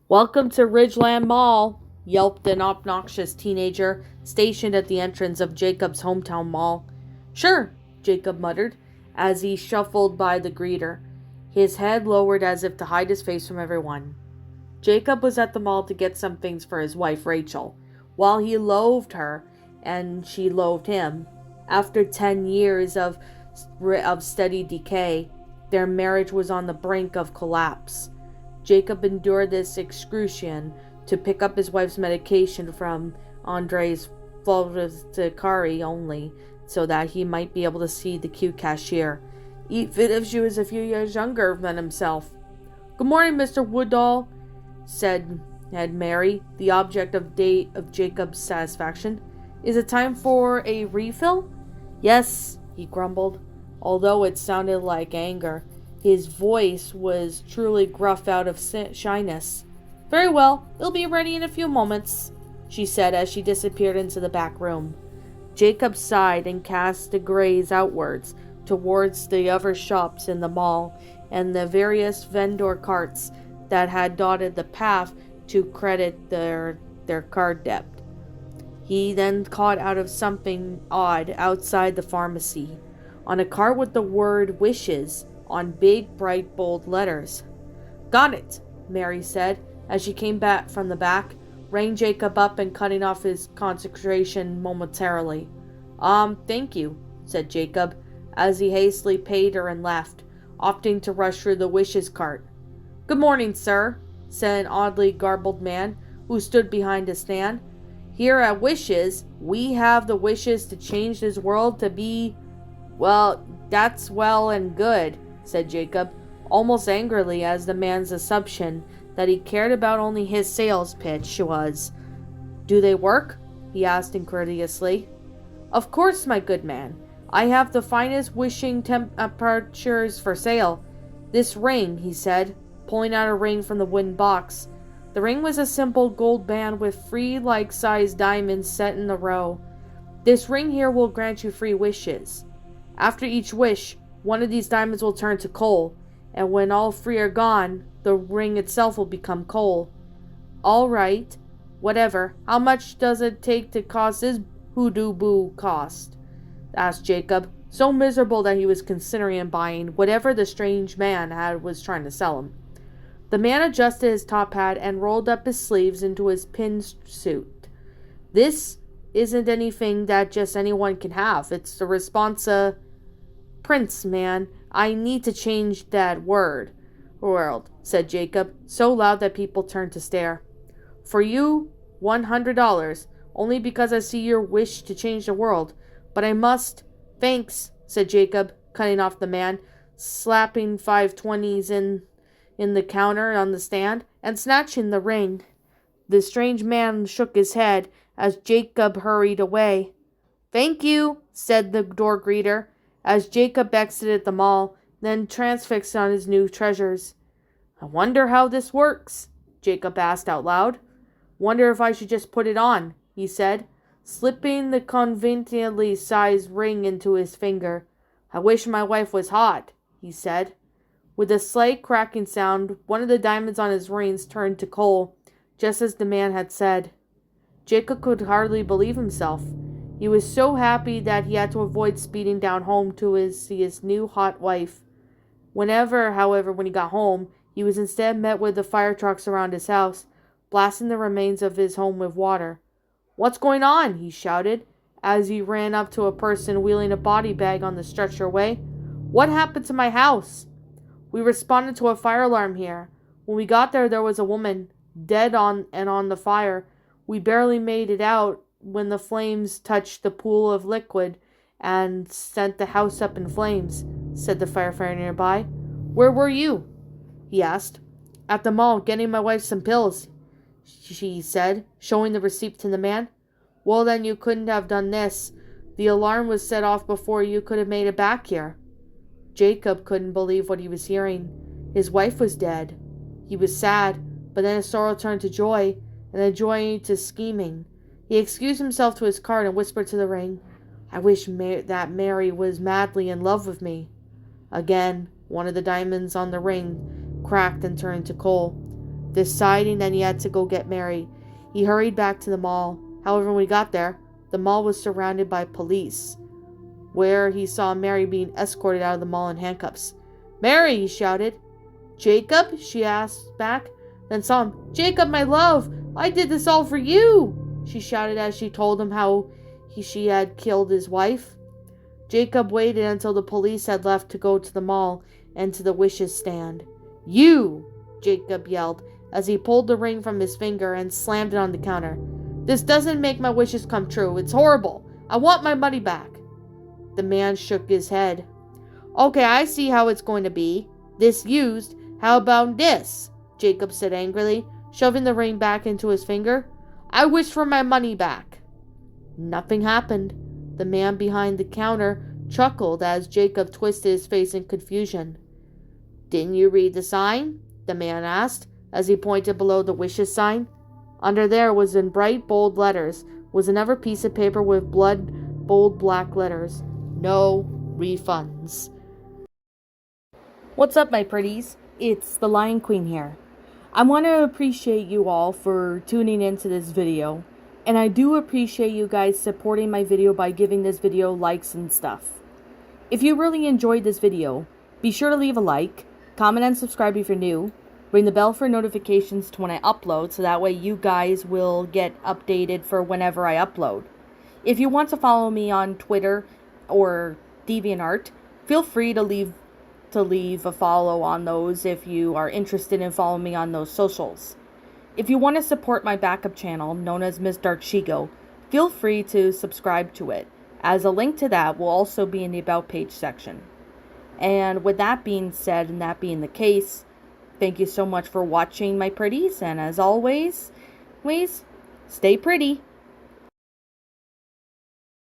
"Welcome to Ridgeland Mall," yelped an obnoxious teenager stationed at the entrance of Jacob's hometown mall. "Sure," Jacob muttered, as he shuffled by the greeter, his head lowered as if to hide his face from everyone. Jacob was at the mall to get some things for his wife, Rachel. While he loathed her, and she loathed him, after 10 years of steady decay, their marriage was on the brink of collapse. Jacob endured this excruciation to pick up his wife's medication from Andre's Floristacari only, so that he might be able to see the cute cashier, even if she was a few years younger than himself. "Good morning, Mr. Woodall," said Mary, the object of Jacob's satisfaction. "Is it time for a refill?" "Yes," he grumbled, although it sounded like anger. His voice was truly gruff out of shyness. "Very well, it'll be ready in a few moments," she said as she disappeared into the back room. Jacob sighed and cast a gaze outwards towards the other shops in the mall and the various vendor carts that had dotted the path to credit their card debt. He then caught out of something odd outside the pharmacy, on a cart with the word "Wishes" on big, bright, bold letters. "Got it," Mary said, as she came back from the back, rang Jacob up and cutting off his concentration momentarily. Thank you," said Jacob, as he hastily paid her and left, opting to rush through the Wishes cart. "Good morning, sir," said an oddly garbled man who stood behind a stand. "Here at Wishes, we have the wishes to change this world to be..." "Well, that's well and good," said Jacob, almost angrily, as the man's assumption that he cared about only his sales pitch was. "Do they work?" he asked incredulously. "Of course, my good man. I have the finest wishing temperatures for sale. This ring," he said, pulling out a ring from the wooden box. The ring was a simple gold band with 3 like-sized diamonds set in a row. "This ring here will grant you 3 wishes. After each wish, one of these diamonds will turn to coal, and when all 3 are gone, the ring itself will become coal." "All right. Whatever. How much does it take to cost this hoodoo-boo cost?" asked Jacob, so miserable that he was considering buying whatever the strange man was trying to sell him. The man adjusted his top hat and rolled up his sleeves into his pin suit. "This isn't anything that just anyone can have. It's the responsa... Prince, man, I need to change that world, said Jacob, so loud that people turned to stare. "For you, $100, only because I see your wish to change the world. But I must..." "Thanks," said Jacob, cutting off the man, slapping 520s in the counter on the stand, and snatching the ring. The strange man shook his head as Jacob hurried away. "Thank you," said the door greeter, as Jacob exited the mall, then transfixed on his new treasures. "I wonder how this works," Jacob asked out loud. "Wonder if I should just put it on," he said, slipping the conveniently sized ring into his finger. "I wish my wife was hot," he said. With a slight cracking sound, one of the diamonds on his rings turned to coal, just as the man had said. Jacob could hardly believe himself. He was so happy that he had to avoid speeding down home to see his new hot wife. However, when he got home, he was instead met with the fire trucks around his house, blasting the remains of his home with water. "What's going on?" he shouted, as he ran up to a person wheeling a body bag on the stretcher away. "What happened to my house?" "We responded to a fire alarm here. When we got there was a woman, dead on the fire. We barely made it out when the flames touched the pool of liquid and sent the house up in flames," said the firefighter nearby. "Where were you?" he asked. "At the mall, getting my wife some pills," she said, showing the receipt to the man. "Well, then you couldn't have done this. The alarm was set off before you could have made it back here." Jacob couldn't believe what he was hearing. His wife was dead. He was sad, but then his sorrow turned to joy, and then joy to scheming. He excused himself to his cart and whispered to the ring, I wish that Mary was madly in love with me. Again, one of the diamonds on the ring cracked and turned to coal. Deciding that he had to go get Mary, he hurried back to the mall. However, when he got there, the mall was surrounded by police, where he saw Mary being escorted out of the mall in handcuffs. "Mary!" he shouted. "Jacob?" she asked back, then saw him. "Jacob, my love, I did this all for you!" she shouted as she told him how she had killed his wife. Jacob waited until the police had left to go to the mall and to the wishes stand. "You!" Jacob yelled as he pulled the ring from his finger and slammed it on the counter. "This doesn't make my wishes come true. It's horrible. I want my money back." The man shook his head. "Okay, I see how it's going to be. This used. How about this?" Jacob said angrily, shoving the ring back into his finger. "I wish for my money back." Nothing happened. The man behind the counter chuckled as Jacob twisted his face in confusion. "Didn't you read the sign?" the man asked as he pointed below the wishes sign. Under there was in bright bold letters was another piece of paper with bold black letters. "No refunds." What's up, my pretties? It's the Lion Queen here. I want to appreciate you all for tuning into this video. And I do appreciate you guys supporting my video by giving this video likes and stuff. If you really enjoyed this video, be sure to leave a like, comment and subscribe if you're new, ring the bell for notifications to when I upload so that way you guys will get updated for whenever I upload. If you want to follow me on Twitter or DeviantArt, feel free to leave a follow on those if you are interested in following me on those socials. If you want to support my backup channel, known as Ms. Dark Shigo, feel free to subscribe to it, as a link to that will also be in the About page section. And with that being said, and that being the case, thank you so much for watching, my pretties, and as always, please stay pretty.